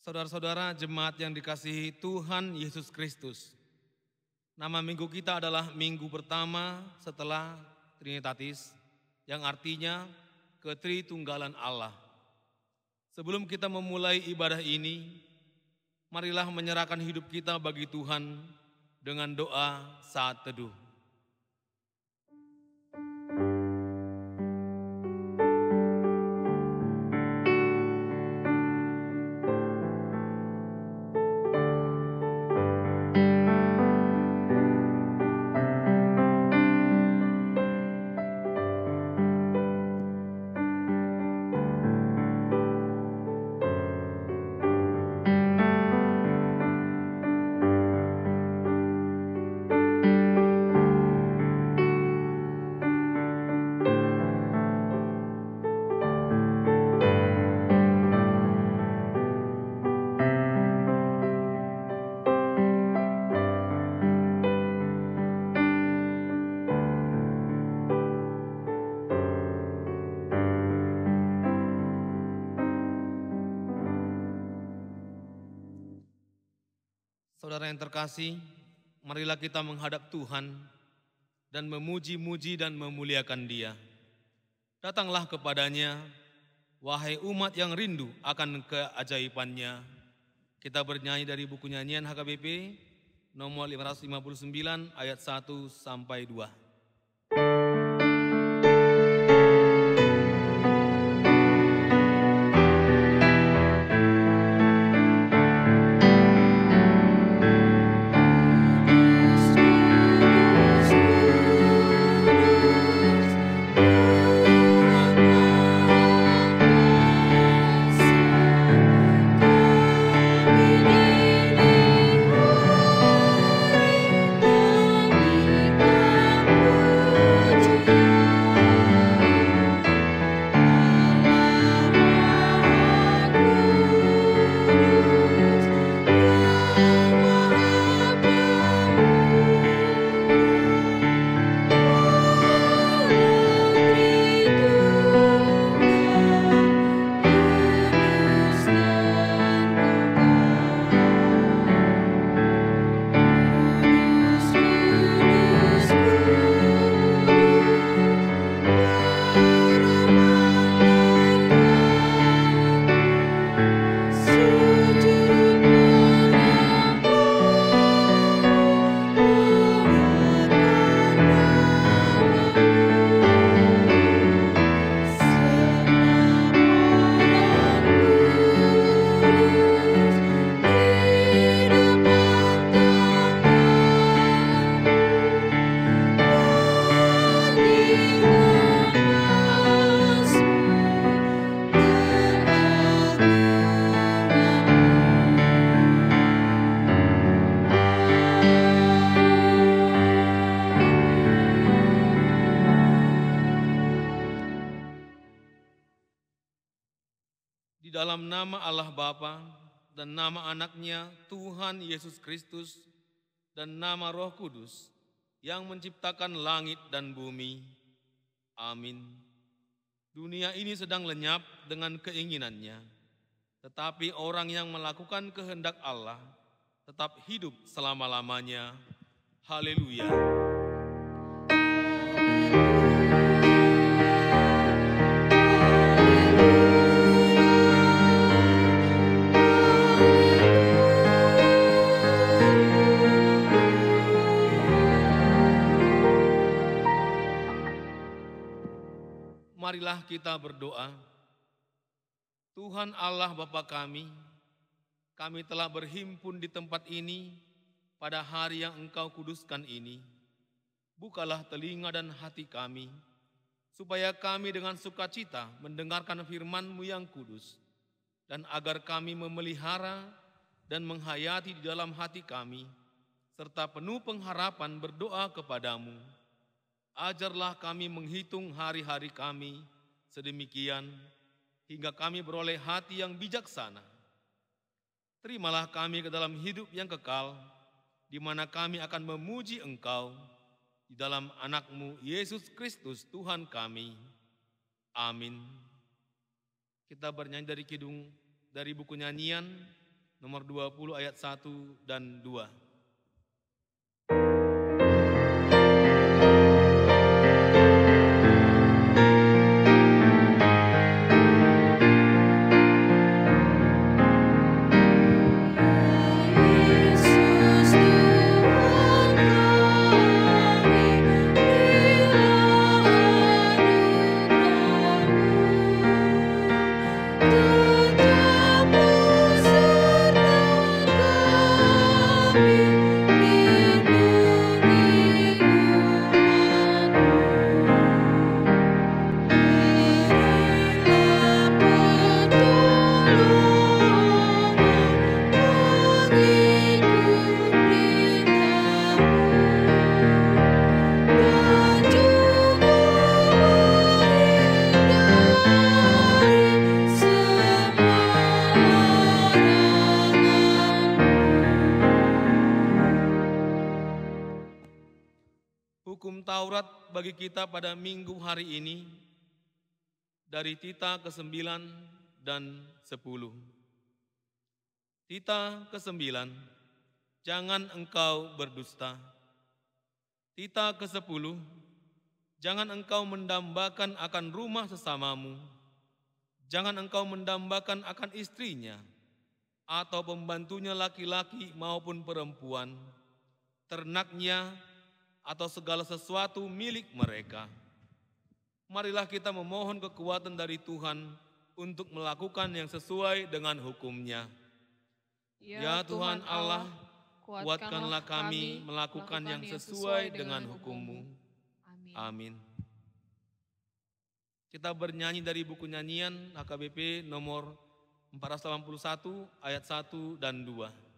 Saudara-saudara jemaat yang dikasihi Tuhan Yesus Kristus. Nama minggu kita adalah minggu pertama setelah Trinitatis, yang artinya Ketritunggalan Allah. Sebelum kita memulai ibadah ini, marilah menyerahkan hidup kita bagi Tuhan dengan doa saat teduh. Saudara yang terkasih, marilah kita menghadap Tuhan dan memuji-muji dan memuliakan Dia. Datanglah kepadanya, wahai umat yang rindu akan keajaibannya. Kita bernyanyi dari buku nyanyian HKBP nomor 559 ayat 1 sampai 2. Di dalam nama Allah Bapa dan nama anaknya Tuhan Yesus Kristus dan nama Roh Kudus yang menciptakan langit dan bumi. Amin. Dunia ini sedang lenyap dengan keinginannya, tetapi orang yang melakukan kehendak Allah tetap hidup selama-lamanya. Haleluya. Marilah kita berdoa. Tuhan Allah Bapa kami telah berhimpun di tempat ini pada hari yang Engkau kuduskan ini. Bukalah telinga dan hati kami, supaya kami dengan sukacita mendengarkan firman-Mu yang kudus, dan agar kami memelihara dan menghayati di dalam hati kami, serta penuh pengharapan berdoa kepadamu. Ajarlah kami menghitung hari-hari kami sedemikian, hingga kami beroleh hati yang bijaksana. Terimalah kami ke dalam hidup yang kekal, di mana kami akan memuji Engkau, di dalam anak-Mu Yesus Kristus Tuhan kami. Amin. Kita bernyanyi dari buku nyanyian nomor 20 ayat 1 dan 2. Hukum Taurat bagi kita pada minggu hari ini dari Tita ke-9 dan 10. Tita ke-9, jangan engkau berdusta. Tita ke-10, jangan engkau mendambakan akan rumah sesamamu. Jangan engkau mendambakan akan istrinya atau pembantunya laki-laki maupun perempuan, ternaknya, atau segala sesuatu milik mereka. Marilah kita memohon kekuatan dari Tuhan untuk melakukan yang sesuai dengan hukum-Nya. Ya Tuhan Allah, kuatkanlah kami melakukan yang sesuai dengan hukum-Mu. Amin. Kita bernyanyi dari buku nyanyian HKBP nomor 481 ayat 1 dan 2.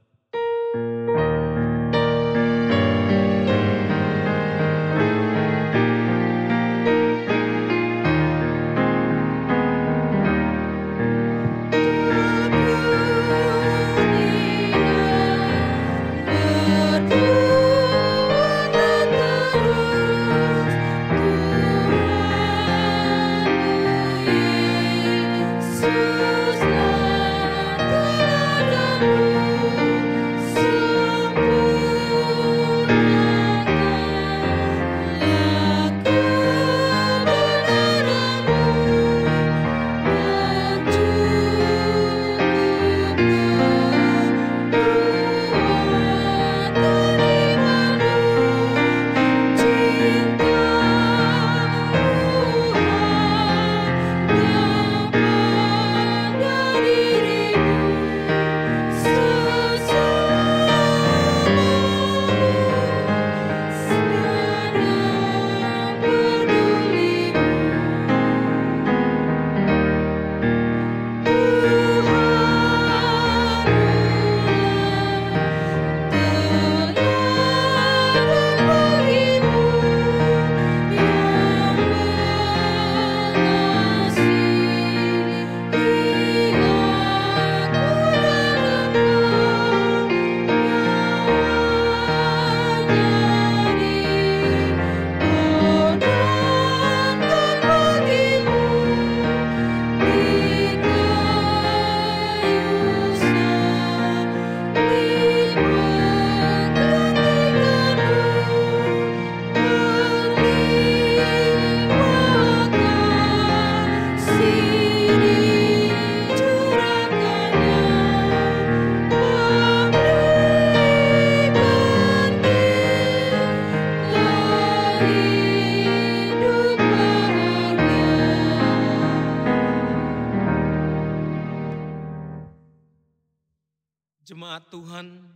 Jemaat Tuhan,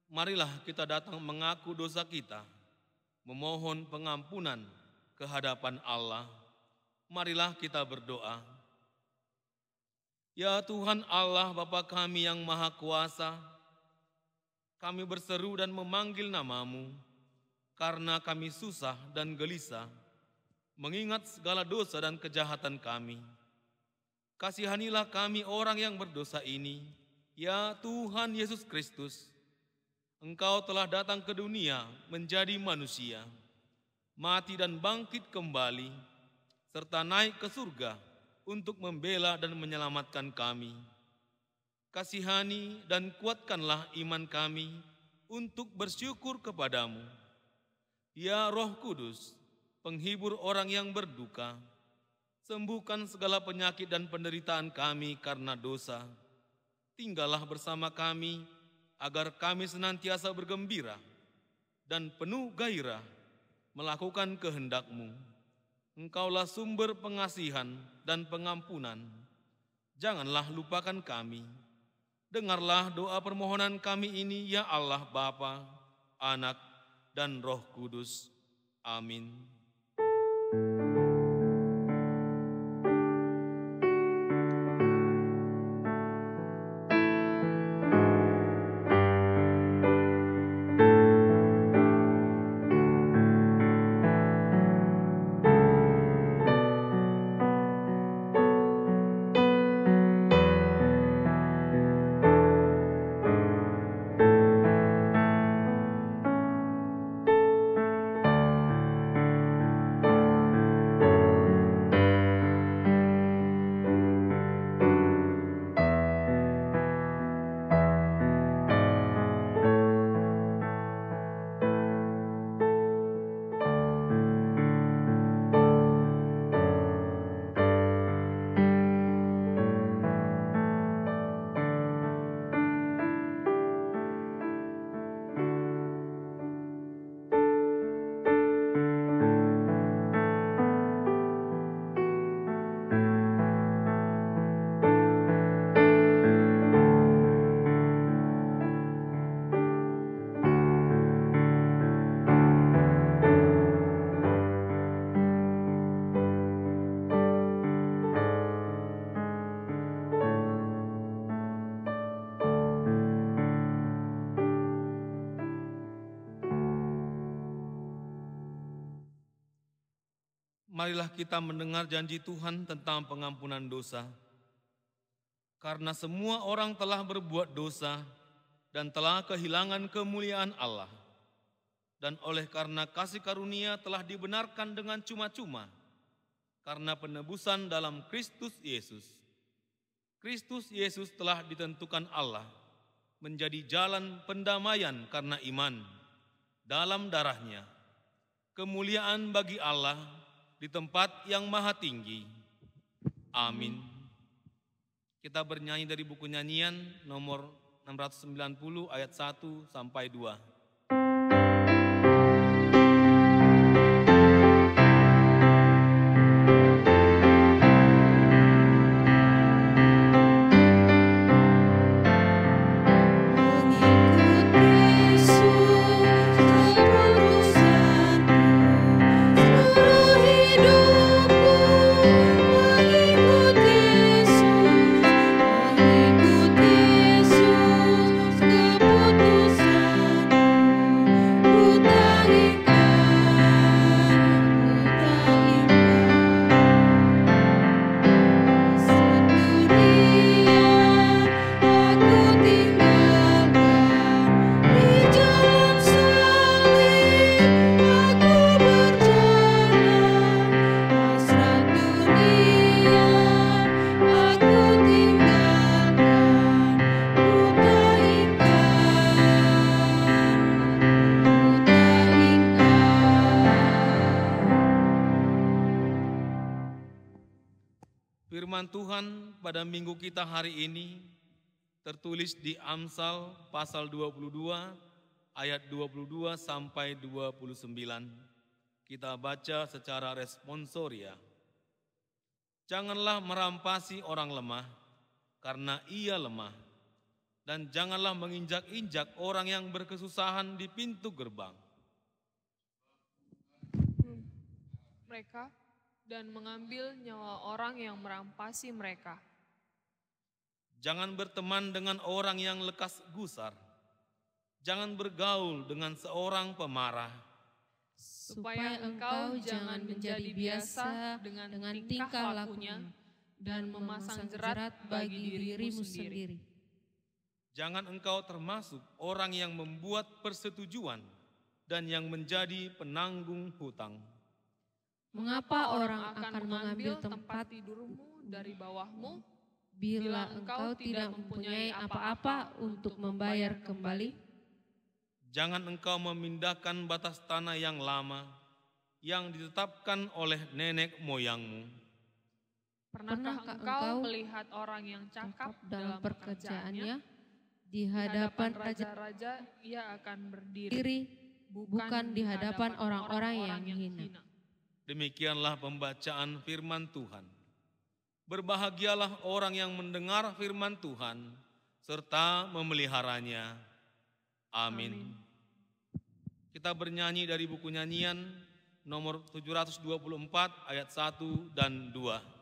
marilah kita datang mengaku dosa kita, memohon pengampunan ke hadapan Allah. Marilah kita berdoa. Ya Tuhan Allah Bapa kami yang Maha Kuasa, kami berseru dan memanggil nama-Mu, karena kami susah dan gelisah, mengingat segala dosa dan kejahatan kami. Kasihanilah kami orang yang berdosa ini, ya Tuhan Yesus Kristus. Engkau telah datang ke dunia menjadi manusia, mati dan bangkit kembali, serta naik ke surga untuk membela dan menyelamatkan kami. Kasihani dan kuatkanlah iman kami untuk bersyukur kepadamu. Ya Roh Kudus, penghibur orang yang berduka, sembuhkan segala penyakit dan penderitaan kami karena dosa. Tinggallah bersama kami, agar kami senantiasa bergembira dan penuh gairah melakukan kehendak-Mu. Engkaulah sumber pengasihan dan pengampunan. Janganlah lupakan kami. Dengarlah doa permohonan kami ini, ya Allah Bapa, Anak, dan Roh Kudus. Amin. Marilah kita mendengar janji Tuhan tentang pengampunan dosa. Karena semua orang telah berbuat dosa dan telah kehilangan kemuliaan Allah. Dan oleh karena kasih karunia telah dibenarkan dengan cuma-cuma, karena penebusan dalam Kristus Yesus. Kristus Yesus telah ditentukan Allah menjadi jalan pendamaian karena iman dalam darah-Nya. Kemuliaan bagi Allah di tempat yang maha tinggi. Amin. Kita bernyanyi dari buku nyanyian nomor 690 ayat 1 sampai 2. Firman Tuhan pada minggu kita hari ini tertulis di Amsal pasal 22 ayat 22 sampai 29. Kita baca secara responsoria. Janganlah merampasi orang lemah karena ia lemah, dan janganlah menginjak-injak orang yang berkesusahan di pintu gerbang. Mereka dan mengambil nyawa orang yang merampasi mereka. Jangan berteman dengan orang yang lekas gusar. Jangan bergaul dengan seorang pemarah. Supaya engkau jangan menjadi biasa dengan tingkah lakunya dan memasang jerat bagi dirimu sendiri. Jangan engkau termasuk orang yang membuat persetujuan dan yang menjadi penanggung hutang. Mengapa orang akan mengambil tempat tidurmu dari bawahmu Bila engkau tidak mempunyai apa-apa untuk membayar kembali, jangan engkau memindahkan batas tanah yang lama yang ditetapkan oleh nenek moyangmu. pernahkah engkau melihat orang yang cakap dalam pekerjaannya? Di hadapan raja-raja ia akan berdiri, bukan di hadapan orang-orang yang hina. Demikianlah pembacaan firman Tuhan. Berbahagialah orang yang mendengar firman Tuhan serta memeliharanya. Amin. Kita bernyanyi dari buku nyanyian nomor 724 ayat 1 dan 2.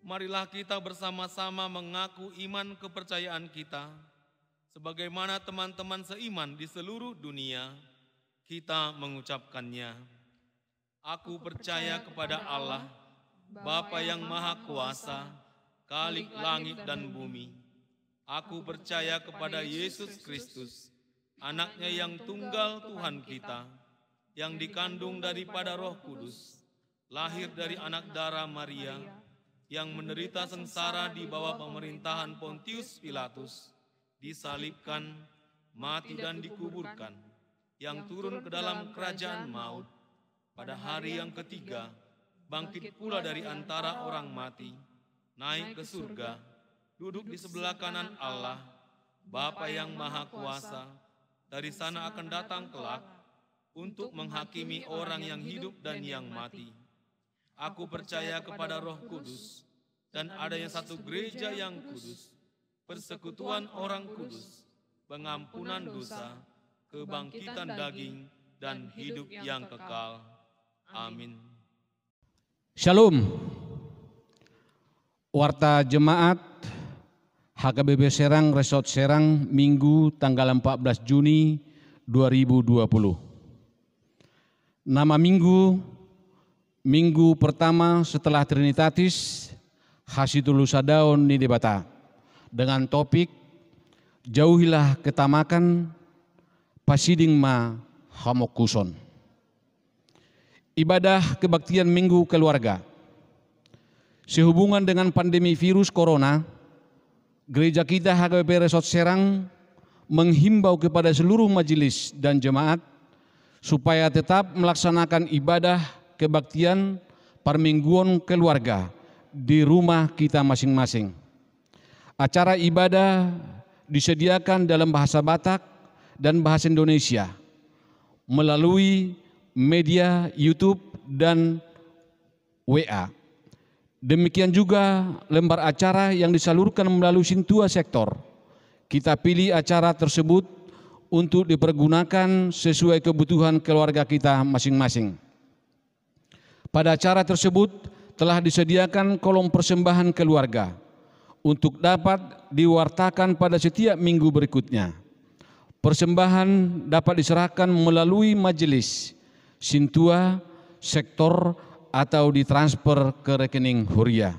Marilah kita bersama-sama mengaku iman kepercayaan kita, sebagaimana teman-teman seiman di seluruh dunia, kita mengucapkannya. Aku percaya kepada Allah, Bapa yang Maha Kuasa, Khalik langit dan bumi. Aku percaya kepada Yesus Kristus, Anaknya yang tunggal Tuhan kita, yang dikandung daripada Roh Kudus, lahir dari anak darah Maria, yang menderita sengsara di bawah pemerintahan Pontius Pilatus, disalibkan, mati dan dikuburkan, yang turun ke dalam kerajaan maut, pada hari yang ketiga, bangkit pula dari antara orang mati, naik ke surga, duduk di sebelah kanan Allah, Bapa yang Maha Kuasa, dari sana akan datang kelak, untuk menghakimi orang yang hidup dan yang mati. Aku percaya kepada Roh Kudus, dan adanya satu gereja yang kudus, persekutuan orang kudus, pengampunan dosa, kebangkitan daging, dan hidup yang kekal. Amin. Shalom. Warta Jemaat HKBP Serang Resort Serang Minggu tanggal 14 Juni 2020. Nama Minggu pertama setelah Trinitatis, Hasidul Sadaon di Debata, dengan topik Jauhilah Ketamakan, Pasiding Ma Hamokuson. Ibadah kebaktian Minggu Keluarga. Sehubungan dengan pandemi virus corona, gereja kita HKBP Resort Serang menghimbau kepada seluruh majelis dan jemaat supaya tetap melaksanakan ibadah kebaktian permingguan keluarga di rumah kita masing-masing. Acara ibadah disediakan dalam bahasa Batak dan bahasa Indonesia melalui media YouTube dan WA. Demikian juga lembar acara yang disalurkan melalui Sintua Sektor. Kita pilih acara tersebut untuk dipergunakan sesuai kebutuhan keluarga kita masing-masing. Pada acara tersebut telah disediakan kolom persembahan keluarga untuk dapat diwartakan pada setiap minggu berikutnya. Persembahan dapat diserahkan melalui majelis, Sintua, Sektor, atau ditransfer ke rekening Huria.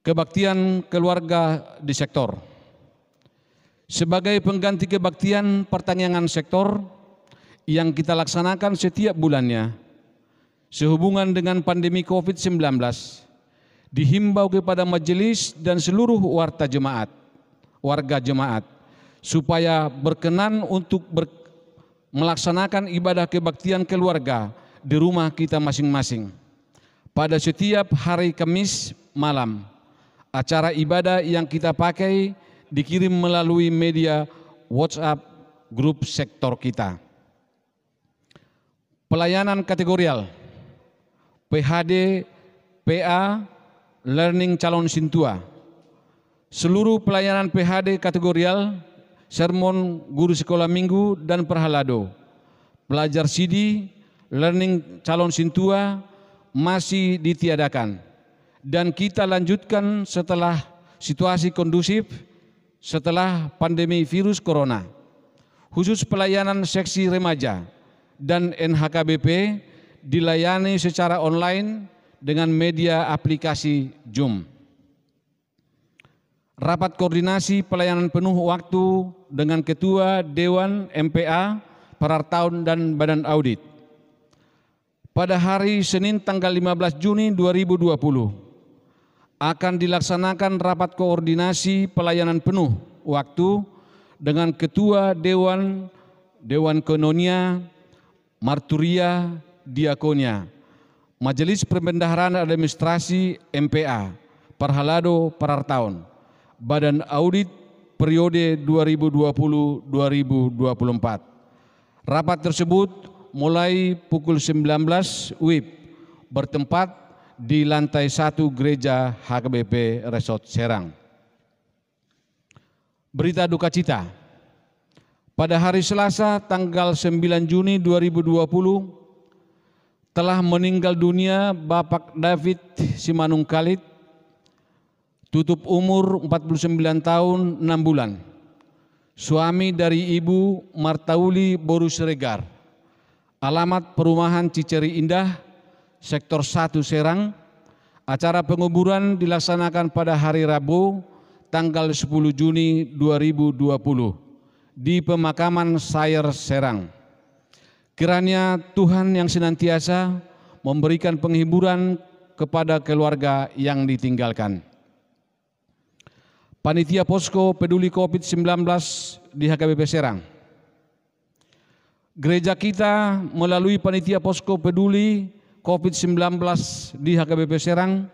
Kebaktian keluarga di sektor. Sebagai pengganti kebaktian pertanyaan sektor yang kita laksanakan setiap bulannya, sehubungan dengan pandemi COVID-19, dihimbau kepada majelis dan seluruh warga jemaat supaya berkenan untuk melaksanakan ibadah kebaktian keluarga di rumah kita masing-masing. Pada setiap hari Kamis malam, acara ibadah yang kita pakai dikirim melalui media WhatsApp grup sektor kita. Pelayanan kategorial, PHD, PA, Learning Calon Sintua. Seluruh pelayanan PHD kategorial, sermon guru sekolah minggu dan perhalado, pelajar CD, Learning Calon Sintua masih ditiadakan. Dan kita lanjutkan setelah situasi kondusif setelah pandemi virus corona. Khusus pelayanan seksi remaja dan NHKBP dilayani secara online dengan media aplikasi Zoom. Rapat koordinasi pelayanan penuh waktu dengan Ketua Dewan MPA, Parartaun dan Badan Audit. Pada hari Senin tanggal 15 Juni 2020, akan dilaksanakan rapat koordinasi pelayanan penuh waktu dengan Ketua Dewan Kononia, Marturia, Diakonia, Majelis Perbendaharaan Administrasi MPA, Parhalado, Parartaun, Badan Audit periode 2020-2024. Rapat tersebut mulai pukul 19 WIB bertempat di lantai 1 Gereja HKBP Resort Serang. Berita duka cita. Pada hari Selasa tanggal 9 Juni 2020 telah meninggal dunia Bapak David Simanung Khalid, tutup umur 49 tahun 6 bulan, suami dari Ibu Martauli Boru Siregar, alamat perumahan Ciceri Indah, Sektor 1 Serang. Acara penguburan dilaksanakan pada hari Rabu tanggal 10 Juni 2020 di pemakaman Sayer Serang. Kiranya Tuhan yang senantiasa memberikan penghiburan kepada keluarga yang ditinggalkan. Panitia Posko Peduli COVID-19 di HKBP Serang. Gereja kita melalui Panitia Posko Peduli COVID-19 di HKBP Serang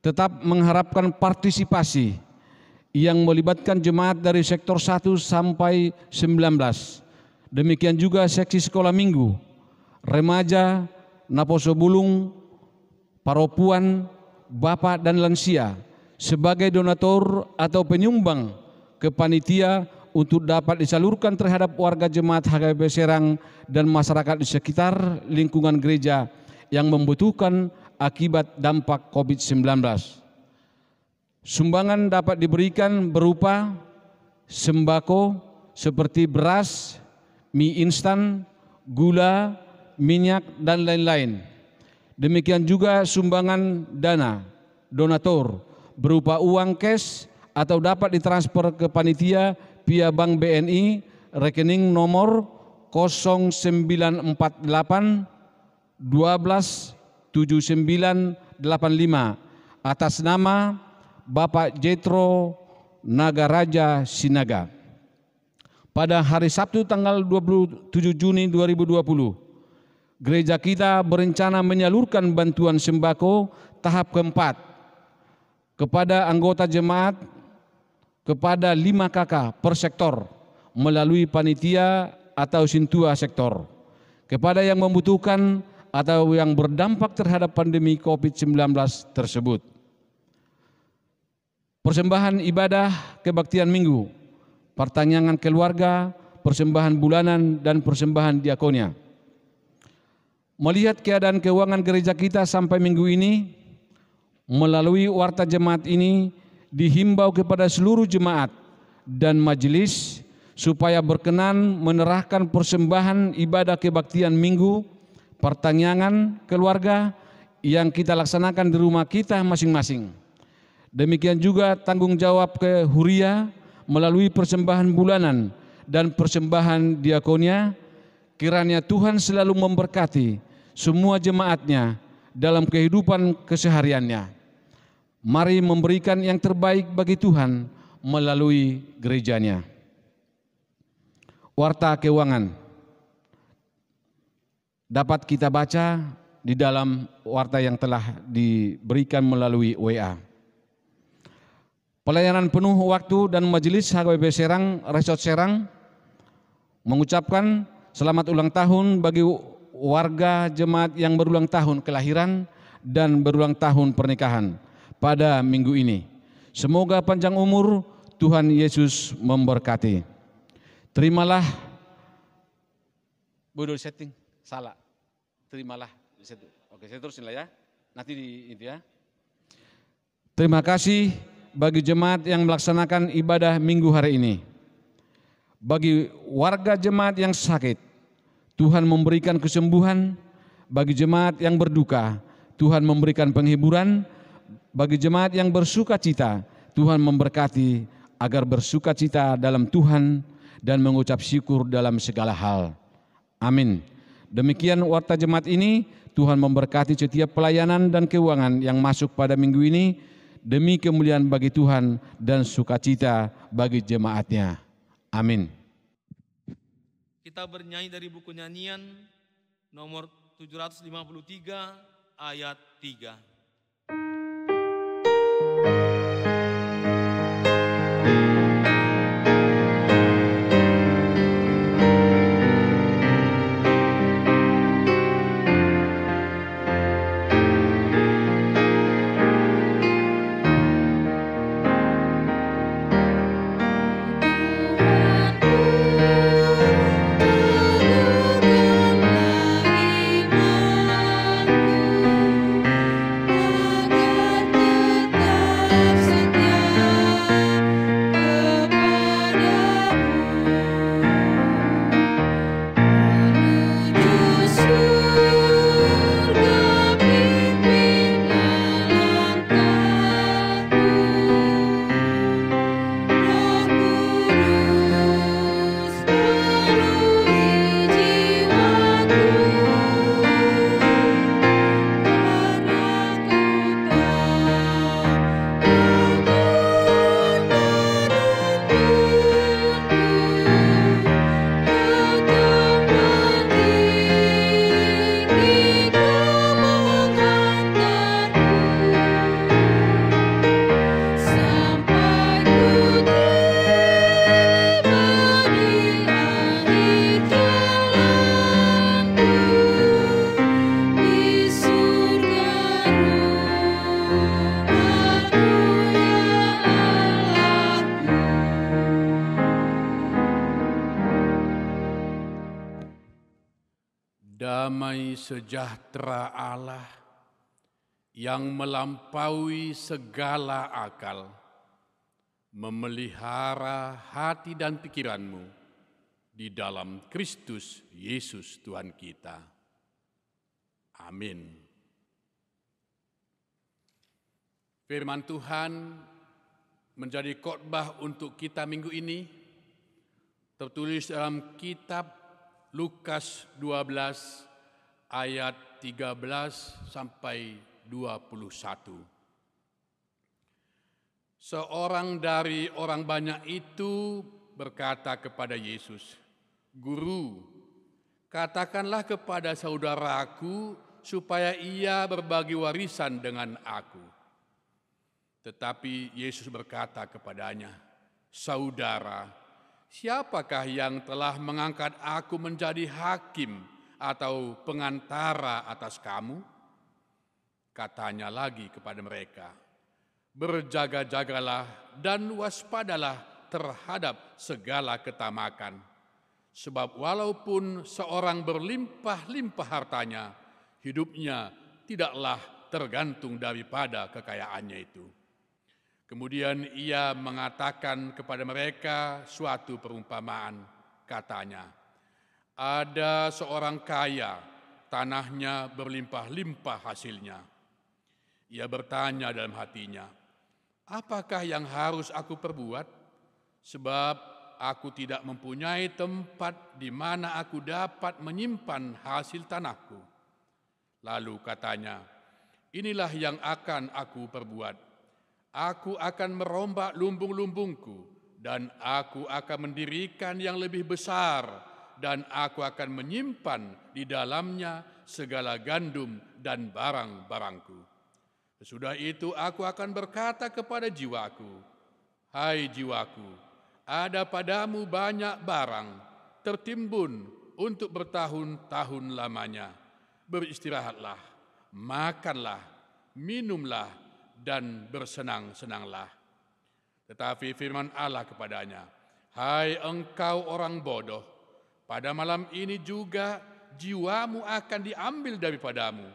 tetap mengharapkan partisipasi yang melibatkan jemaat dari sektor 1 sampai 19. Demikian juga seksi sekolah minggu, remaja, Naposo Bulung, Paropuan, bapak dan lansia sebagai donatur atau penyumbang ke panitia untuk dapat disalurkan terhadap warga jemaat HKBP Serang dan masyarakat di sekitar lingkungan gereja yang membutuhkan akibat dampak COVID-19. Sumbangan dapat diberikan berupa sembako seperti beras, mie instan, gula, minyak, dan lain-lain. Demikian juga sumbangan dana, donatur, berupa uang cash atau dapat ditransfer ke panitia via Bank BNI, rekening nomor 0948 127985 atas nama Bapak Jetro Nagaraja Sinaga. Pada hari Sabtu tanggal 27 Juni 2020, gereja kita berencana menyalurkan bantuan sembako tahap keempat kepada anggota jemaat kepada 5 kakak per sektor melalui panitia atau sintua sektor kepada yang membutuhkan atau yang berdampak terhadap pandemi COVID-19 tersebut. Persembahan ibadah kebaktian minggu, pertanyaan keluarga, persembahan bulanan, dan persembahan diakonia. Melihat keadaan keuangan gereja kita sampai minggu ini, melalui warta jemaat ini dihimbau kepada seluruh jemaat dan majelis supaya berkenan menyerahkan persembahan ibadah kebaktian minggu, pertanyaan keluarga yang kita laksanakan di rumah kita masing-masing. Demikian juga tanggung jawab ke Huria melalui persembahan bulanan dan persembahan diakonia, kiranya Tuhan selalu memberkati semua jemaatnya dalam kehidupan kesehariannya. Mari memberikan yang terbaik bagi Tuhan melalui gerejanya. Warta keuangan dapat kita baca di dalam warta yang telah diberikan melalui WA. Pelayanan penuh waktu dan majelis HKBP Serang, Resort Serang mengucapkan selamat ulang tahun bagi warga jemaat yang berulang tahun kelahiran dan berulang tahun pernikahan pada minggu ini. Semoga panjang umur, Tuhan Yesus memberkati. Terimalah, bodoh setting, salah. Terimalah. Oke, saya terusin lah ya. Nanti itu ya. Terima kasih bagi jemaat yang melaksanakan ibadah minggu hari ini. Bagi warga jemaat yang sakit, Tuhan memberikan kesembuhan. Bagi jemaat yang berduka, Tuhan memberikan penghiburan. Bagi jemaat yang bersuka cita, Tuhan memberkati agar bersuka cita dalam Tuhan dan mengucap syukur dalam segala hal. Amin. Demikian warta jemaat ini. Tuhan memberkati setiap pelayanan dan keuangan yang masuk pada minggu ini demi kemuliaan bagi Tuhan dan sukacita bagi jemaatnya. Amin. Kita bernyanyi dari buku nyanyian nomor 753 ayat 3. Damai sejahtera Allah yang melampaui segala akal, memelihara hati dan pikiranmu di dalam Kristus Yesus Tuhan kita. Amin. Firman Tuhan menjadi khotbah untuk kita minggu ini, tertulis dalam kitab Lukas 12 ayat 13 sampai 21. Seorang dari orang banyak itu berkata kepada Yesus, "Guru, katakanlah kepada saudaraku supaya ia berbagi warisan dengan aku." Tetapi Yesus berkata kepadanya, "Saudara, siapakah yang telah mengangkat aku menjadi hakim atau pengantara atas kamu?" Katanya lagi kepada mereka, "Berjaga-jagalah dan waspadalah terhadap segala ketamakan. Sebab walaupun seorang berlimpah-limpah hartanya, hidupnya tidaklah tergantung daripada kekayaannya itu." Kemudian ia mengatakan kepada mereka suatu perumpamaan. Katanya, "Ada seorang kaya, tanahnya berlimpah-limpah hasilnya. Ia bertanya dalam hatinya, 'Apakah yang harus aku perbuat sebab aku tidak mempunyai tempat di mana aku dapat menyimpan hasil tanahku. Lalu katanya, inilah yang akan aku perbuat. Aku akan merombak lumbung-lumbungku, dan aku akan mendirikan yang lebih besar, dan aku akan menyimpan di dalamnya segala gandum dan barang-barangku. Sesudah itu aku akan berkata kepada jiwaku, hai jiwaku, ada padamu banyak barang tertimbun untuk bertahun-tahun lamanya. Beristirahatlah, makanlah, minumlah, dan bersenang-senanglah. Tetapi firman Allah kepadanya, hai engkau orang bodoh, pada malam ini juga jiwamu akan diambil daripadamu,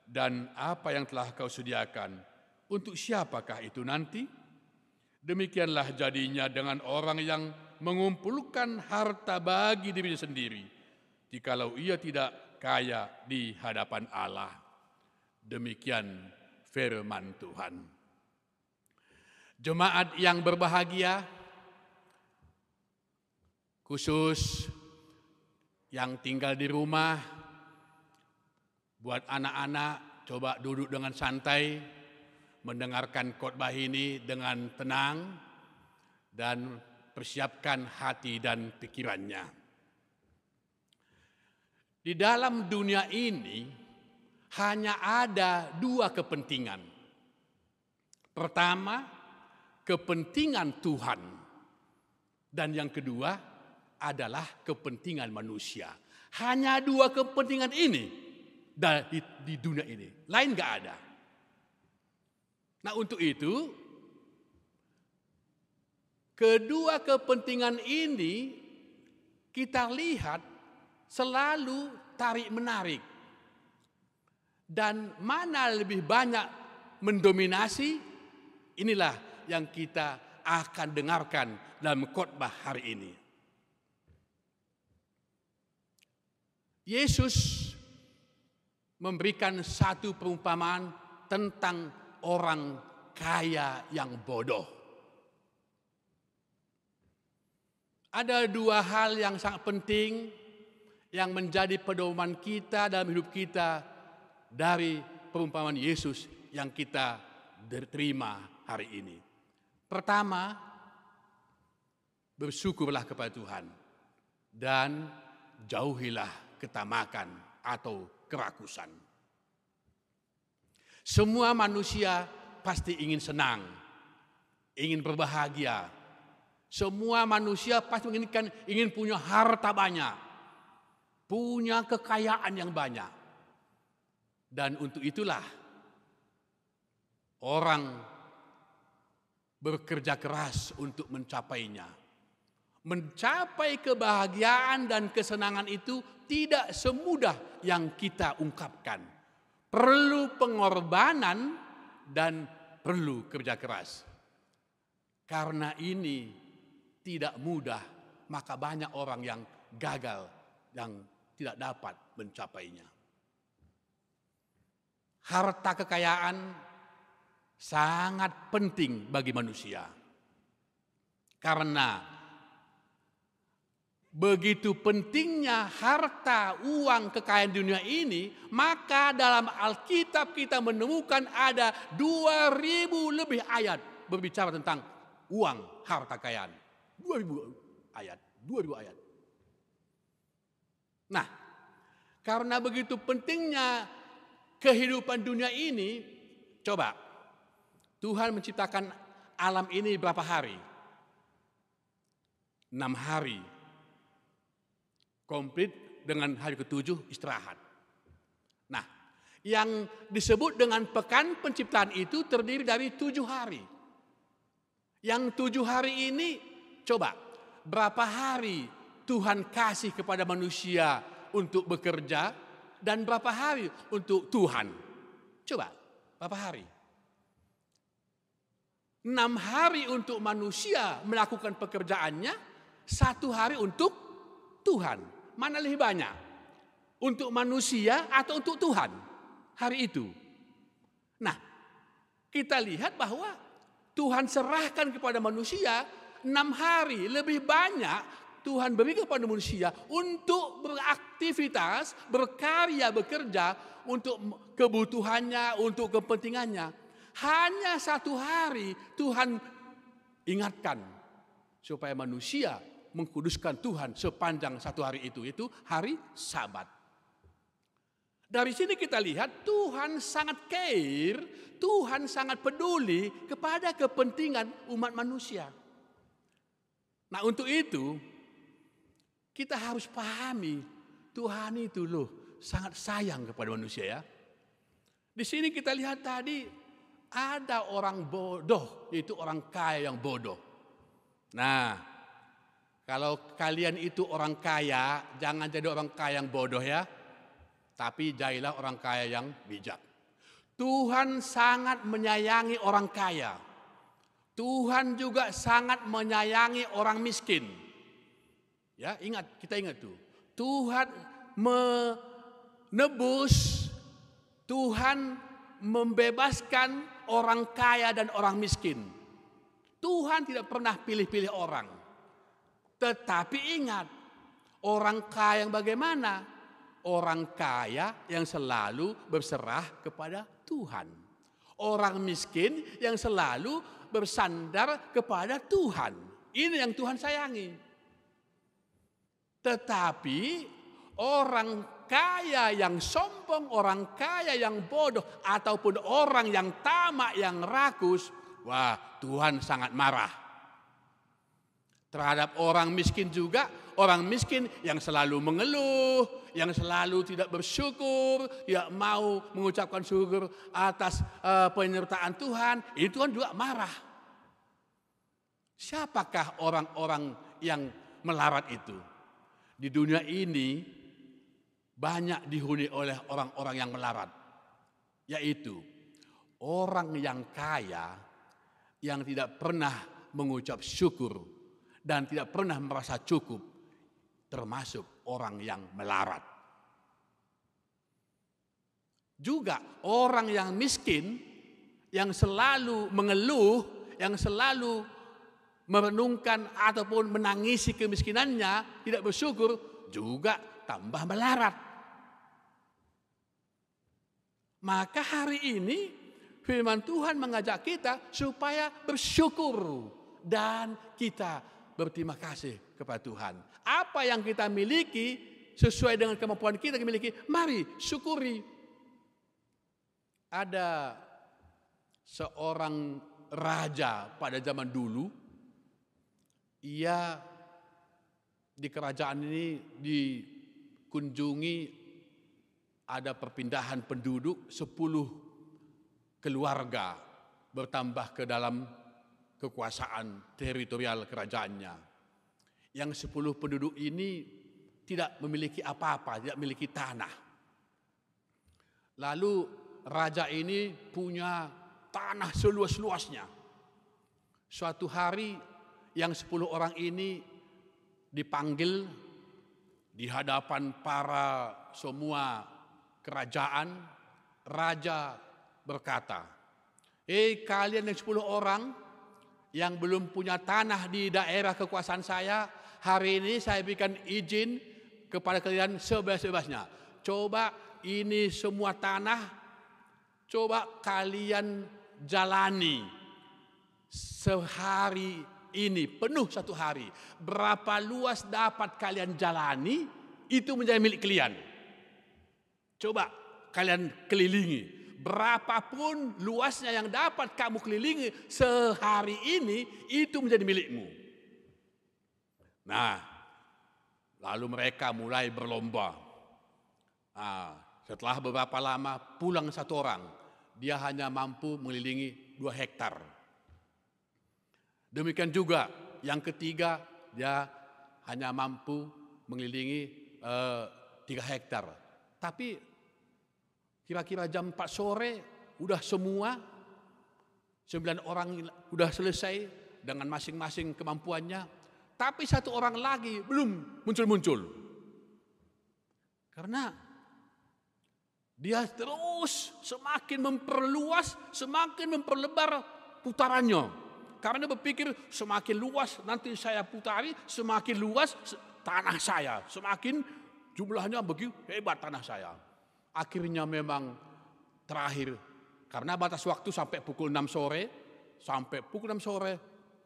dan apa yang telah kau sediakan, untuk siapakah itu nanti? Demikianlah jadinya dengan orang yang mengumpulkan harta bagi dirinya sendiri, jikalau ia tidak kaya di hadapan Allah. Demikian firman Tuhan. Jemaat yang berbahagia, khusus yang tinggal di rumah, buat anak-anak coba duduk dengan santai, mendengarkan khotbah ini dengan tenang, dan persiapkan hati dan pikirannya. Di dalam dunia ini hanya ada dua kepentingan. Pertama, kepentingan Tuhan, dan yang kedua adalah kepentingan manusia. Hanya dua kepentingan ini di dunia ini, lain gak ada. Nah, untuk itu kedua kepentingan ini kita lihat selalu tarik-menarik. Dan mana lebih banyak mendominasi, inilah yang kita akan dengarkan dalam khotbah hari ini. Yesus memberikan satu perumpamaan tentang orang kaya yang bodoh. Ada dua hal yang sangat penting yang menjadi pedoman kita dalam hidup kita dari perumpamaan Yesus yang kita terima hari ini. Pertama, bersyukurlah kepada Tuhan dan jauhilah ketamakan atau kerakusan. Semua manusia pasti ingin senang, ingin berbahagia. Semua manusia pasti ingin punya harta banyak, punya kekayaan yang banyak. Dan untuk itulah orang bekerja keras untuk mencapainya. Mencapai kebahagiaan dan kesenangan itu tidak semudah yang kita ungkapkan. Perlu pengorbanan dan perlu kerja keras. Karena ini tidak mudah, maka banyak orang yang gagal, yang tidak dapat mencapainya. Harta kekayaan sangat penting bagi manusia. Karena begitu pentingnya harta, uang, kekayaan dunia ini, maka dalam Alkitab kita menemukan ada 2000 lebih ayat berbicara tentang uang, harta kekayaan. 2000 ayat. Nah, karena begitu pentingnya kehidupan dunia ini, coba Tuhan menciptakan alam ini berapa hari? 6 hari. Komplit dengan hari ke-7 istirahat. Nah, yang disebut dengan pekan penciptaan itu terdiri dari 7 hari. Yang 7 hari ini, coba berapa hari Tuhan kasih kepada manusia untuk bekerja, dan berapa hari untuk Tuhan? Coba, berapa hari? 6 hari untuk manusia melakukan pekerjaannya, 1 hari untuk Tuhan. Mana lebih banyak? Untuk manusia atau untuk Tuhan hari itu? Nah, kita lihat bahwa Tuhan serahkan kepada manusia 6 hari lebih banyak Tuhan beri kepada manusia untuk beraktivitas, berkarya, bekerja untuk kebutuhannya, untuk kepentingannya. Hanya 1 hari Tuhan ingatkan supaya manusia mengkuduskan Tuhan sepanjang 1 hari itu hari Sabat. Dari sini kita lihat Tuhan sangat care, Tuhan sangat peduli kepada kepentingan umat manusia. Nah, untuk itu kita harus pahami Tuhan itu loh sangat sayang kepada manusia ya. Di sini kita lihat tadi ada orang bodoh, yaitu orang kaya yang bodoh. Nah, kalau kalian itu orang kaya, jangan jadi orang kaya yang bodoh ya. Tapi jadilah orang kaya yang bijak. Tuhan sangat menyayangi orang kaya. Tuhan juga sangat menyayangi orang miskin. Ya, kita ingat tuh. Tuhan menebus, Tuhan membebaskan orang kaya dan orang miskin. Tuhan tidak pernah pilih-pilih orang. Tetapi ingat, orang kaya yang bagaimana? Orang kaya yang selalu berserah kepada Tuhan. Orang miskin yang selalu bersandar kepada Tuhan. Ini yang Tuhan sayangi. Tetapi orang kaya yang sombong, orang kaya yang bodoh, ataupun orang yang tamak, yang rakus, wah, Tuhan sangat marah. Terhadap orang miskin juga, orang miskin yang selalu mengeluh, yang selalu tidak bersyukur, tidak mau mengucapkan syukur atas penyertaan Tuhan, itu Tuhan juga marah. Siapakah orang-orang yang melarat itu? Di dunia ini banyak dihuni oleh orang-orang yang melarat, yaitu orang yang kaya yang tidak pernah mengucap syukur dan tidak pernah merasa cukup, termasuk orang yang melarat. Juga orang yang miskin, yang selalu mengeluh, yang selalu merenungkan ataupun menangisi kemiskinannya, tidak bersyukur, juga tambah melarat. Maka hari ini firman Tuhan mengajak kita supaya bersyukur dan kita berterima kasih kepada Tuhan. Apa yang kita miliki sesuai dengan kemampuan kita miliki, mari syukuri. Ada seorang raja pada zaman dulu. Ia di kerajaan ini dikunjungi, ada perpindahan penduduk, 10 keluarga bertambah ke dalam kekuasaan teritorial kerajaannya. Yang 10 penduduk ini tidak memiliki apa-apa, tidak memiliki tanah. Lalu raja ini punya tanah seluas-luasnya. Suatu hari yang 10 orang ini dipanggil di hadapan para semua kerajaan. Raja berkata, kalian yang 10 orang yang belum punya tanah di daerah kekuasaan saya, hari ini saya berikan izin kepada kalian sebebas-bebasnya. Coba ini semua tanah, coba kalian jalani sehari ini, penuh 1 hari. Berapa luas dapat kalian jalani, itu menjadi milik kalian. Coba kalian kelilingi. Berapapun luasnya yang dapat kamu kelilingi sehari ini, itu menjadi milikmu. Nah, lalu mereka mulai berlomba. Nah, setelah beberapa lama pulang 1 orang. Dia hanya mampu mengelilingi 2 hektar. Demikian juga yang ketiga, dia hanya mampu mengelilingi 3 hektar. Tapi kira-kira jam 4 sore udah semua 9 orang udah selesai dengan masing-masing kemampuannya. Tapi 1 orang lagi belum muncul-muncul. Karena dia terus semakin memperluas, semakin memperlebar putarannya. Karena dia berpikir semakin luas nanti saya putari, semakin luas tanah saya. Semakin jumlahnya begitu hebat tanah saya. Akhirnya memang terakhir, karena batas waktu sampai pukul 6 sore,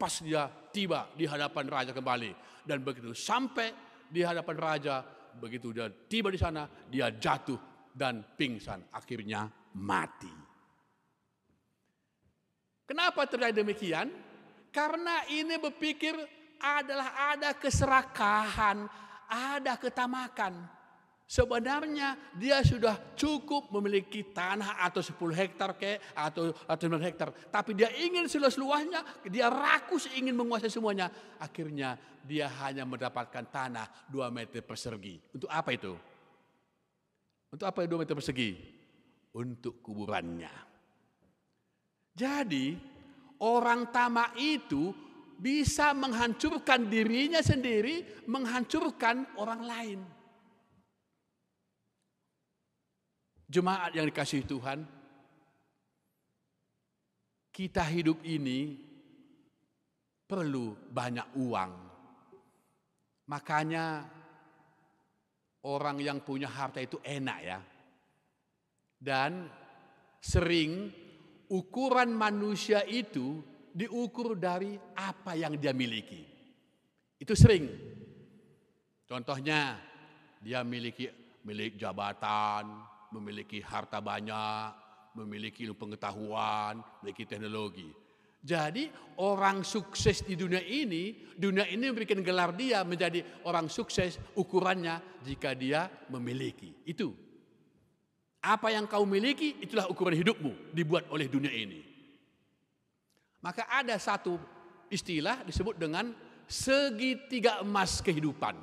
pas dia tiba di hadapan raja kembali. Dan begitu sampai di hadapan raja, begitu dia tiba di sana, dia jatuh dan pingsan. Akhirnya mati. Kenapa terjadi demikian? Karena ini berpikir ada keserakahan, ada ketamakan. Sebenarnya dia sudah cukup memiliki tanah atau 10 hektar atau 9 hektar. Tapi dia ingin seluas-luasnya, dia rakus ingin menguasai semuanya. Akhirnya dia hanya mendapatkan tanah 2 meter persegi. Untuk apa itu? Untuk apa 2 meter persegi? Untuk kuburannya. Jadi orang tamak itu bisa menghancurkan dirinya sendiri, menghancurkan orang lain. Jemaat yang dikasihi Tuhan, kita hidup ini perlu banyak uang. Makanya orang yang punya harta itu enak ya. Dan sering ukuran manusia itu diukur dari apa yang dia miliki. Itu sering. Contohnya dia milik jabatan, memiliki harta banyak, memiliki ilmu pengetahuan, memiliki teknologi. Jadi orang sukses di dunia ini memberikan gelar dia menjadi orang sukses ukurannya jika dia memiliki. Itu. Apa yang kau miliki itulah ukuran hidupmu dibuat oleh dunia ini. Maka ada satu istilah disebut dengan segitiga emas kehidupan.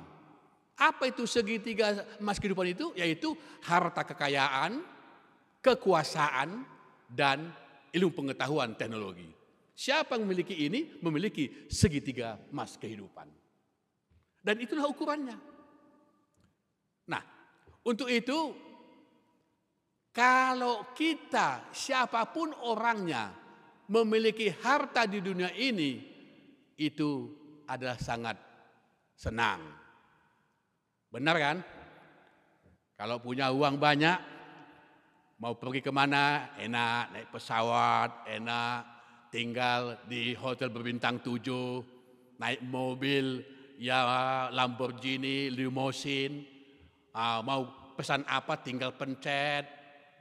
Apa itu segitiga emas kehidupan itu? Yaitu harta kekayaan, kekuasaan, dan ilmu pengetahuan teknologi. Siapa yang memiliki ini? Memiliki segitiga emas kehidupan. Dan itulah ukurannya. Nah, untuk itu, kalau kita siapapun orangnya memiliki harta di dunia ini, itu adalah sangat senang. Benar kan? Kalau punya uang banyak, mau pergi kemana, enak, naik pesawat, enak, tinggal di hotel berbintang 7, naik mobil, ya Lamborghini, limousine, mau pesan apa tinggal pencet,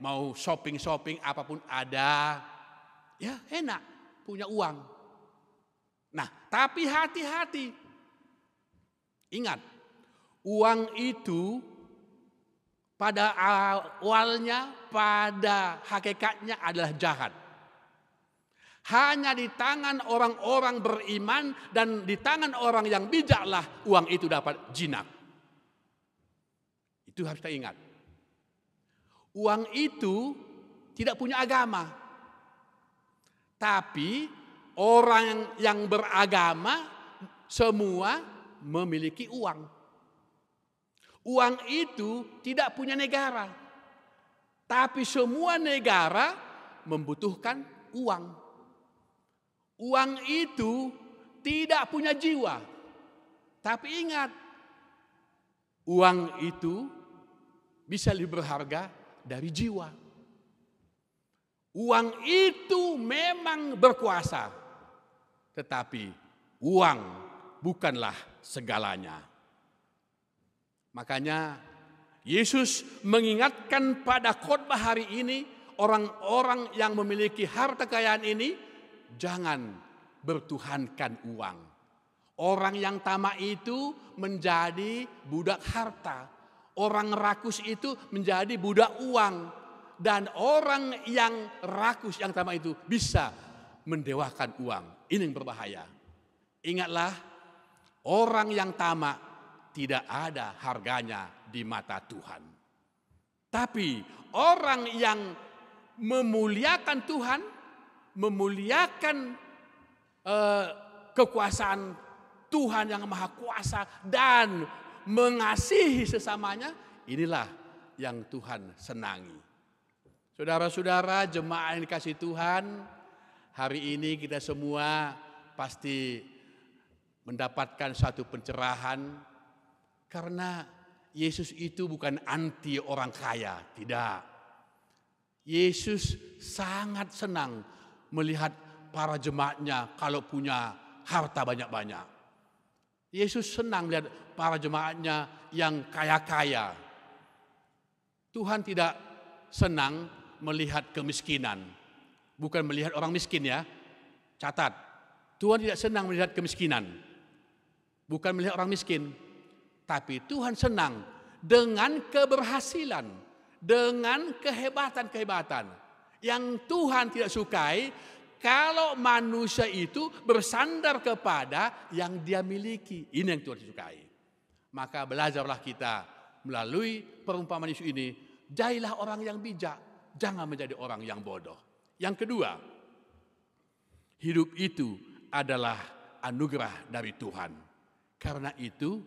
mau shopping, apapun ada, ya enak, punya uang. Nah, tapi hati-hati, ingat, uang itu pada awalnya, pada hakikatnya adalah jahat. Hanya di tangan orang-orang beriman dan di tangan orang yang bijaklah uang itu dapat jinak. Itu harus kita ingat. Uang itu tidak punya agama. Tapi orang yang beragama semua memiliki uang. Uang itu tidak punya negara, tapi semua negara membutuhkan uang. Uang itu tidak punya jiwa, tapi ingat, uang itu bisa lebih berharga dari jiwa. Uang itu memang berkuasa, tetapi uang bukanlah segalanya. Makanya Yesus mengingatkan pada khotbah hari ini orang-orang yang memiliki harta kekayaan ini jangan bertuhankan uang. Orang yang tamak itu menjadi budak harta. Orang rakus itu menjadi budak uang. Dan orang yang rakus, yang tamak itu bisa mendewakan uang. Ini yang berbahaya. Ingatlah, orang yang tamak tidak ada harganya di mata Tuhan. Tapi orang yang memuliakan Tuhan, memuliakan kekuasaan Tuhan yang Maha Kuasa dan mengasihi sesamanya, inilah yang Tuhan senangi. Saudara-saudara, jemaat yang dikasihi Tuhan, hari ini kita semua pasti mendapatkan satu pencerahan, karena Yesus itu bukan anti orang kaya, tidak. Yesus sangat senang melihat para jemaatnya kalau punya harta banyak-banyak. Yesus senang melihat para jemaatnya yang kaya-kaya. Tuhan tidak senang melihat kemiskinan. Bukan melihat orang miskin ya. Catat, Tuhan tidak senang melihat kemiskinan. Bukan melihat orang miskin. Tapi Tuhan senang dengan keberhasilan, dengan kehebatan-kehebatan. Yang Tuhan tidak sukai kalau manusia itu bersandar kepada yang dia miliki. Ini yang Tuhan sukai. Maka belajarlah kita melalui perumpamaan Yesus ini. Jadilah orang yang bijak, jangan menjadi orang yang bodoh. Yang kedua, hidup itu adalah anugerah dari Tuhan. Karena itu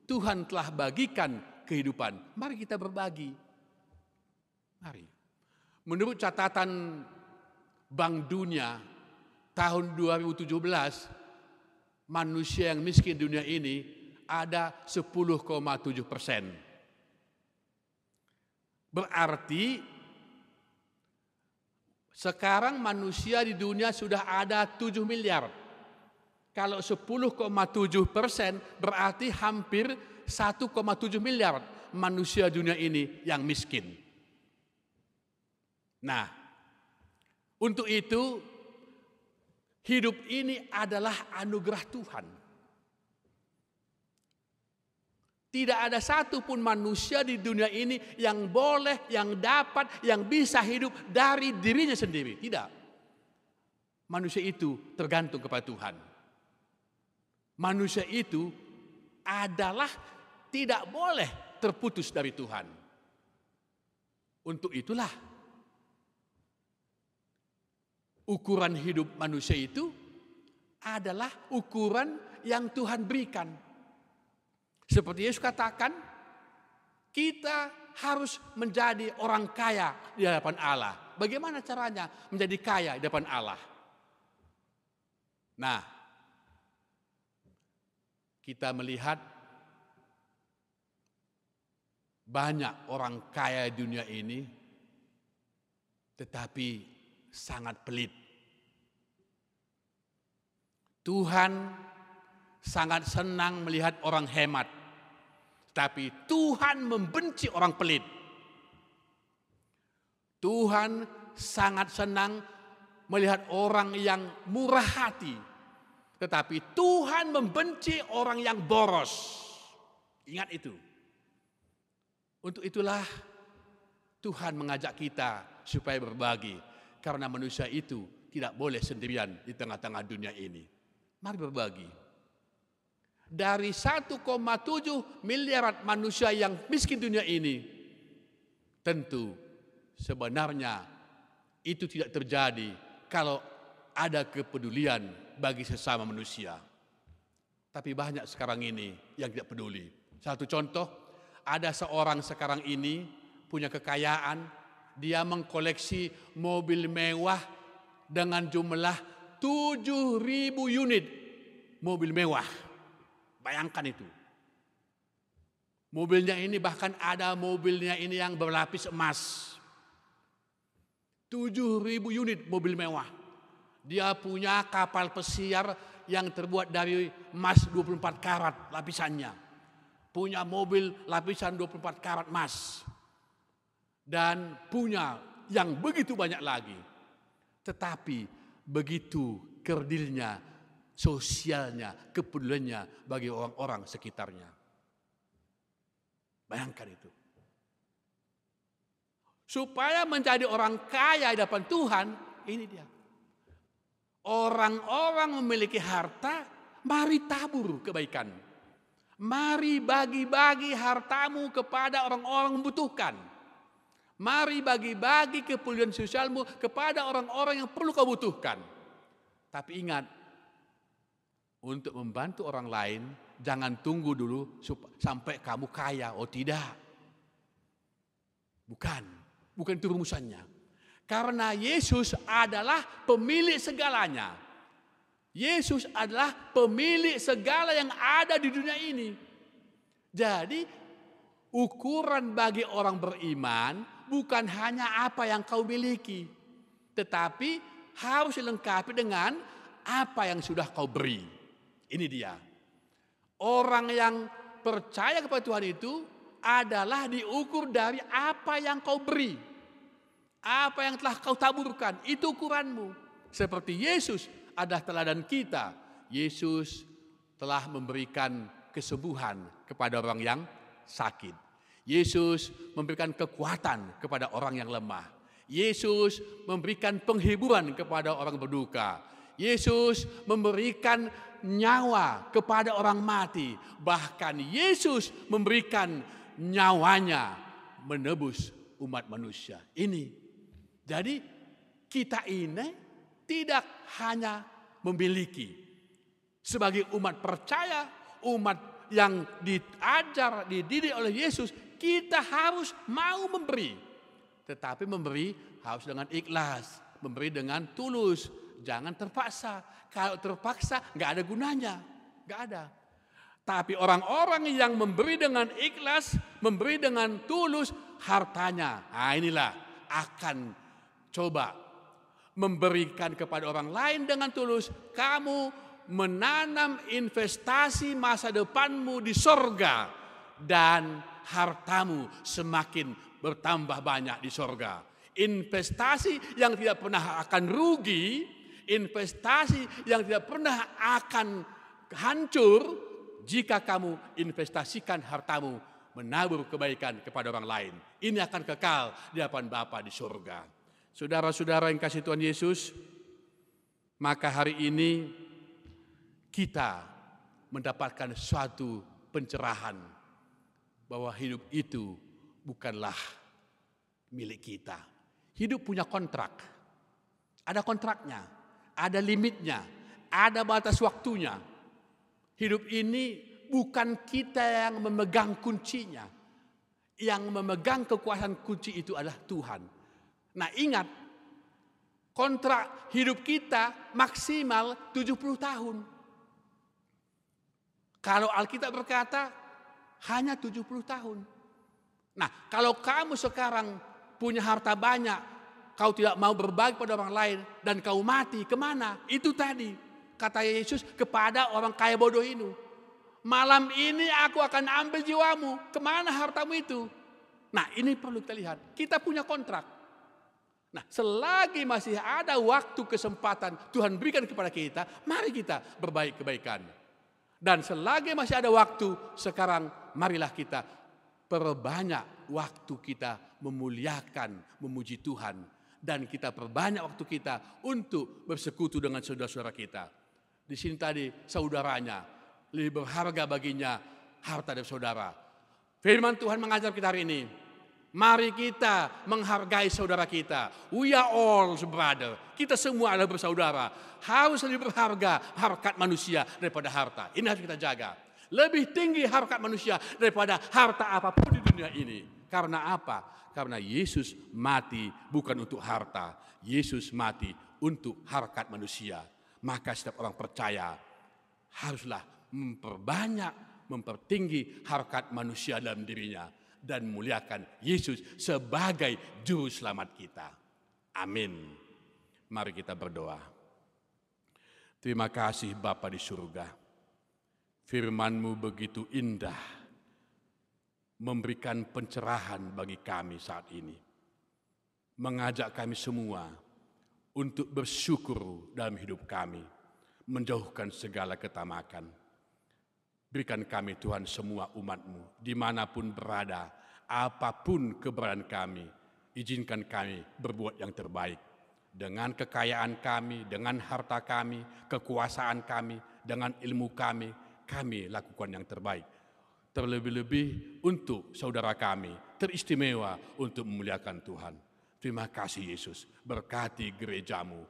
Tuhan telah bagikan kehidupan. Mari kita berbagi. Mari. Menurut catatan Bank Dunia tahun 2017, manusia yang miskin dunia ini ada 10,7%. Berarti sekarang manusia di dunia sudah ada 7 miliar. Kalau 10,7% berarti hampir 1,7 miliar manusia dunia ini yang miskin. Nah, untuk itu hidup ini adalah anugerah Tuhan. Tidak ada satupun manusia di dunia ini yang boleh, yang dapat, yang bisa hidup dari dirinya sendiri. Tidak. Manusia itu tergantung kepada Tuhan. Manusia itu adalah tidak boleh terputus dari Tuhan. Untuk itulah ukuran hidup manusia itu adalah ukuran yang Tuhan berikan. Seperti Yesus katakan, kita harus menjadi orang kaya di hadapan Allah. Bagaimana caranya menjadi kaya di hadapan Allah? Nah, kita melihat banyak orang kaya di dunia ini, tetapi sangat pelit. Tuhan sangat senang melihat orang hemat, tapi Tuhan membenci orang pelit. Tuhan sangat senang melihat orang yang murah hati, tetapi Tuhan membenci orang yang boros. Ingat itu. Untuk itulah Tuhan mengajak kita supaya berbagi. Karena manusia itu tidak boleh sendirian di tengah-tengah dunia ini. Mari berbagi. Dari 1,7 miliar manusia yang miskin dunia ini, tentu sebenarnya itu tidak terjadi kalau ada kepedulian bagi sesama manusia. Tapi banyak sekarang ini yang tidak peduli. Satu contoh, ada seorang sekarang ini punya kekayaan, dia mengkoleksi mobil mewah dengan jumlah 7.000 unit mobil mewah. Bayangkan itu. Mobilnya ini bahkan ada mobilnya ini yang berlapis emas. 7.000 unit mobil mewah. Dia punya kapal pesiar yang terbuat dari emas 24 karat lapisannya. Punya mobil lapisan 24 karat emas. Dan punya yang begitu banyak lagi. Tetapi begitu kerdilnya, sosialnya, kepeduliannya bagi orang-orang sekitarnya. Bayangkan itu. Supaya menjadi orang kaya di hadapan Tuhan, ini dia. Orang-orang memiliki harta, mari tabur kebaikan. Mari bagi-bagi hartamu kepada orang-orang membutuhkan. Mari bagi-bagi kepedulian sosialmu kepada orang-orang yang perlu kau butuhkan. Tapi ingat, untuk membantu orang lain, jangan tunggu dulu sampai kamu kaya. Oh tidak. Bukan itu rumusannya. Karena Yesus adalah pemilik segalanya. Yesus adalah pemilik segala yang ada di dunia ini. Jadi ukuran bagi orang beriman bukan hanya apa yang kau miliki, tetapi harus dilengkapi dengan apa yang sudah kau beri. Ini dia. Orang yang percaya kepada Tuhan itu adalah diukur dari apa yang kau beri. Apa yang telah kau taburkan, itu ukuranmu. Seperti Yesus adalah teladan kita. Yesus telah memberikan kesembuhan kepada orang yang sakit. Yesus memberikan kekuatan kepada orang yang lemah. Yesus memberikan penghiburan kepada orang berduka. Yesus memberikan nyawa kepada orang mati. Bahkan Yesus memberikan nyawanya menebus umat manusia. Ini. Jadi kita ini tidak hanya memiliki. Sebagai umat percaya, umat yang diajar, dididik oleh Yesus, kita harus mau memberi. Tetapi memberi harus dengan ikhlas, memberi dengan tulus, jangan terpaksa. Kalau terpaksa nggak ada gunanya, nggak ada. Tapi orang-orang yang memberi dengan ikhlas, memberi dengan tulus, hartanya, nah inilah akan coba memberikan kepada orang lain dengan tulus. Kamu menanam investasi masa depanmu di sorga, dan hartamu semakin bertambah banyak di sorga. Investasi yang tidak pernah akan rugi, investasi yang tidak pernah akan hancur jika kamu investasikan hartamu menabur kebaikan kepada orang lain. Ini akan kekal di hadapan Bapa di surga. Saudara-saudara yang kasih Tuhan Yesus, maka hari ini kita mendapatkan suatu pencerahan bahwa hidup itu bukanlah milik kita. Hidup punya kontrak. Ada kontraknya, ada limitnya, ada batas waktunya. Hidup ini bukan kita yang memegang kuncinya. Yang memegang kekuasaan kunci itu adalah Tuhan. Nah ingat, kontrak hidup kita maksimal 70 tahun. Kalau Alkitab berkata hanya 70 tahun. Nah kalau kamu sekarang punya harta banyak, kau tidak mau berbagi pada orang lain, dan kau mati, kemana? Itu tadi kata Yesus kepada orang kaya bodoh ini. Malam ini aku akan ambil jiwamu, kemana hartamu itu? Nah ini perlu kita lihat, kita punya kontrak. Nah selagi masih ada waktu kesempatan Tuhan berikan kepada kita, mari kita berbaik kebaikan. Dan selagi masih ada waktu, sekarang marilah kita perbanyak waktu kita memuliakan, memuji Tuhan. Dan kita perbanyak waktu kita untuk bersekutu dengan saudara-saudara kita. Di sini tadi saudaranya, lebih berharga baginya harta dari saudara. Firman Tuhan mengajar kita hari ini, mari kita menghargai saudara kita. We are all brother. Kita semua adalah bersaudara. Harus lebih berharga harkat manusia daripada harta. Ini harus kita jaga. Lebih tinggi harkat manusia daripada harta apapun di dunia ini. Karena apa? Karena Yesus mati bukan untuk harta. Yesus mati untuk harkat manusia. Maka setiap orang percaya haruslah memperbanyak, mempertinggi harkat manusia dalam dirinya. Dan muliakan Yesus sebagai juru selamat kita. Amin. Mari kita berdoa. Terima kasih Bapa di surga. Firman-Mu begitu indah, memberikan pencerahan bagi kami saat ini. Mengajak kami semua untuk bersyukur dalam hidup kami, menjauhkan segala ketamakan. Berikan kami Tuhan semua umat-Mu, dimanapun berada, apapun keberadaan kami, izinkan kami berbuat yang terbaik. Dengan kekayaan kami, dengan harta kami, kekuasaan kami, dengan ilmu kami lakukan yang terbaik. Terlebih-lebih untuk saudara kami, teristimewa untuk memuliakan Tuhan. Terima kasih Yesus, berkati gerejamu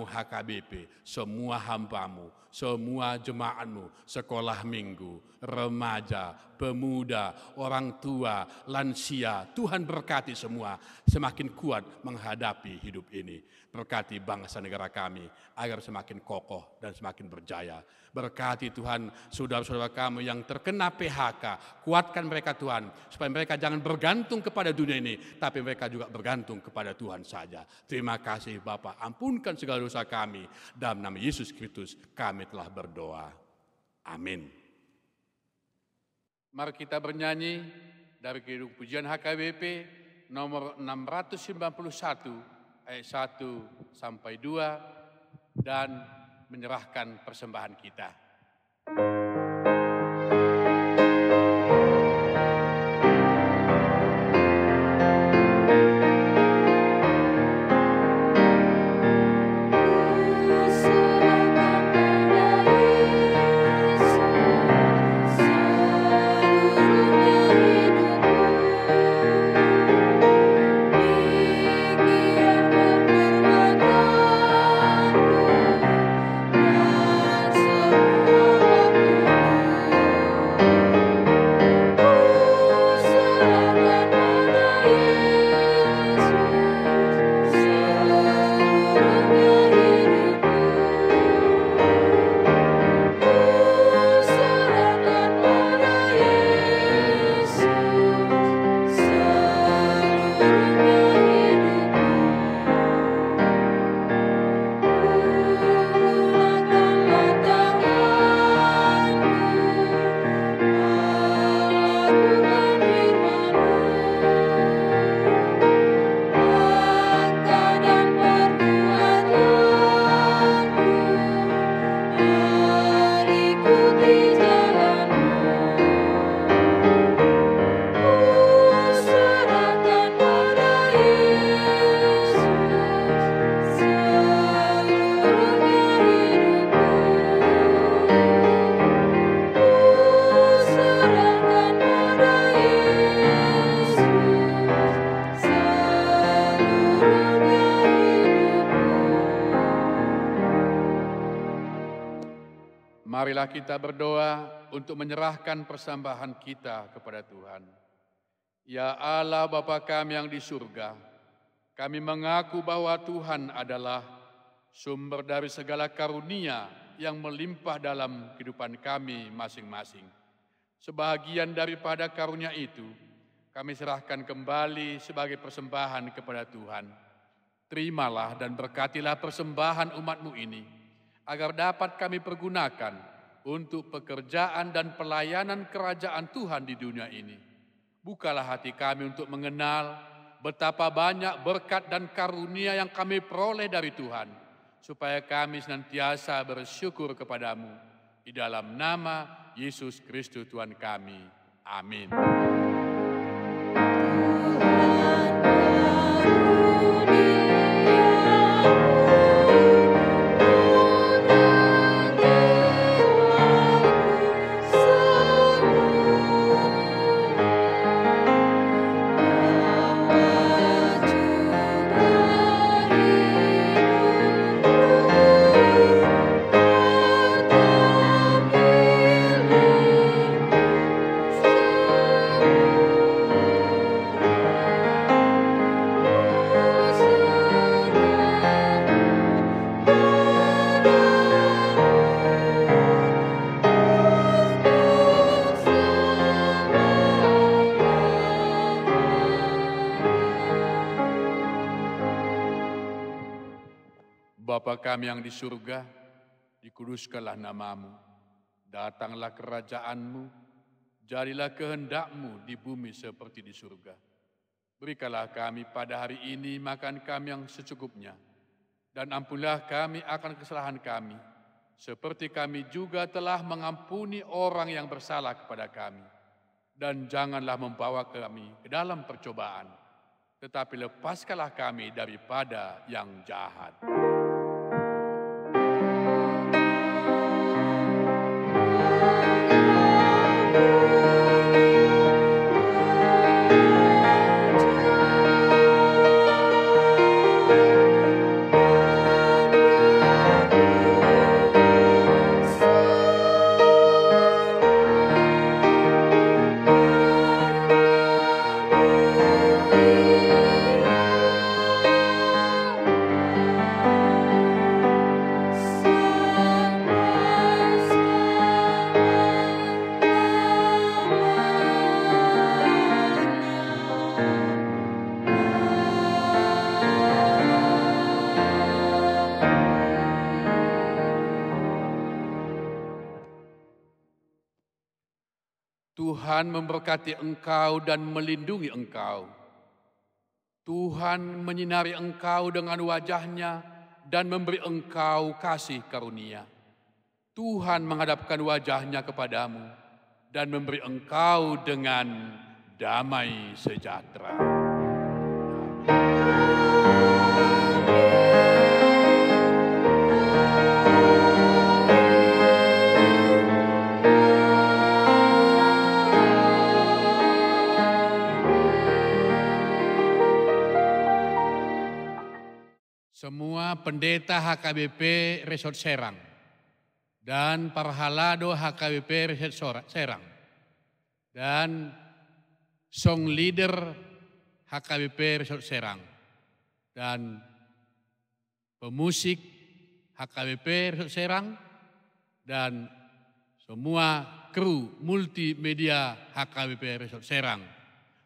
HKBP, semua hamba-Mu, semua jemaat-Mu, sekolah minggu, remaja, pemuda, orang tua, lansia. Tuhan berkati semua, semakin kuat menghadapi hidup ini. Berkati bangsa negara kami agar semakin kokoh dan semakin berjaya. Berkati Tuhan saudara-saudara kami yang terkena PHK. Kuatkan mereka Tuhan, supaya mereka jangan bergantung kepada dunia ini, tapi mereka juga bergantung kepada Tuhan saja. Terima kasih Bapa, ampunkan segala dosa kami. Dalam nama Yesus Kristus kami telah berdoa. Amin. Mari kita bernyanyi dari Kidung Pujian HKBP nomor 691 ayat 1 sampai 2 dan menyerahkan persembahan kita. Marilah kita berdoa untuk menyerahkan persembahan kita kepada Tuhan. Ya Allah Bapa kami yang di surga, kami mengaku bahwa Tuhan adalah sumber dari segala karunia yang melimpah dalam kehidupan kami masing-masing. Sebahagian daripada karunia itu, kami serahkan kembali sebagai persembahan kepada Tuhan. Terimalah dan berkatilah persembahan umat-Mu ini, agar dapat kami pergunakan untuk pekerjaan dan pelayanan kerajaan Tuhan di dunia ini. Bukalah hati kami untuk mengenal betapa banyak berkat dan karunia yang kami peroleh dari Tuhan, supaya kami senantiasa bersyukur kepadamu. Di dalam nama Yesus Kristus Tuhan kami. Amin. Bapa kami yang di surga, dikuduskanlah nama-Mu, datanglah kerajaan-Mu, jadilah kehendak-Mu di bumi seperti di surga. Berikanlah kami pada hari ini makan kami yang secukupnya, dan ampunilah kami akan kesalahan kami, seperti kami juga telah mengampuni orang yang bersalah kepada kami. Dan janganlah membawa kami ke dalam percobaan, tetapi lepaskanlah kami daripada yang jahat. Tuhan memberkati engkau dan melindungi engkau. Tuhan menyinari engkau dengan wajah-Nya dan memberi engkau kasih karunia. Tuhan menghadapkan wajah-Nya kepadamu dan memberi engkau dengan damai sejahtera. Semua pendeta HKBP Resort Serang dan para halado HKBP Resort Serang dan song leader HKBP Resort Serang dan pemusik HKBP Resort Serang dan semua kru multimedia HKBP Resort Serang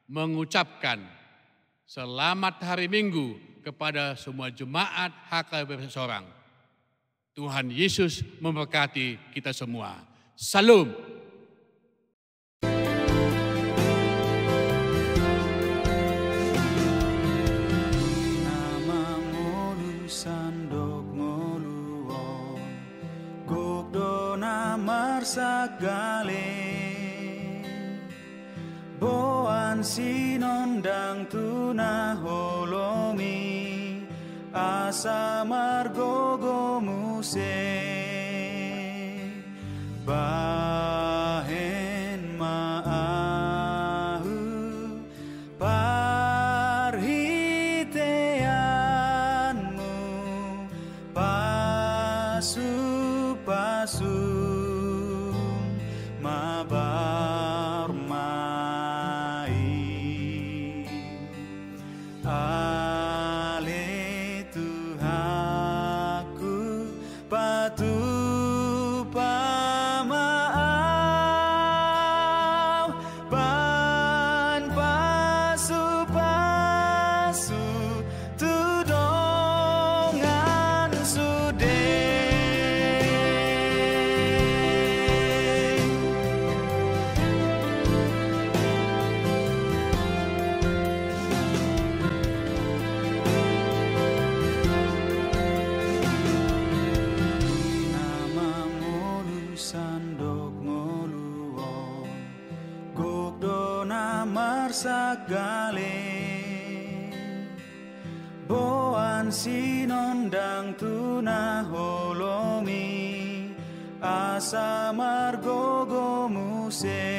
mengucapkan selamat hari Minggu kepada semua jemaat HKBP Sorang. Tuhan Yesus memberkati kita semua. Salam. Namamu sandok ngoluon, gokdo namar sagale. Boan sinondang tuna holomi asa margogo muse bahen maahu parhiteanmu pasu mabar Ale Tuhanku patu pamaau ban pasu tudongan sude sagale boan sinondang tuna holomi asa margogo muse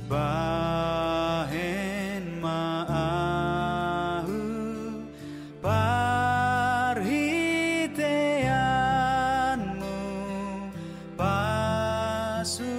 bahen maahu parhiteanmu pasu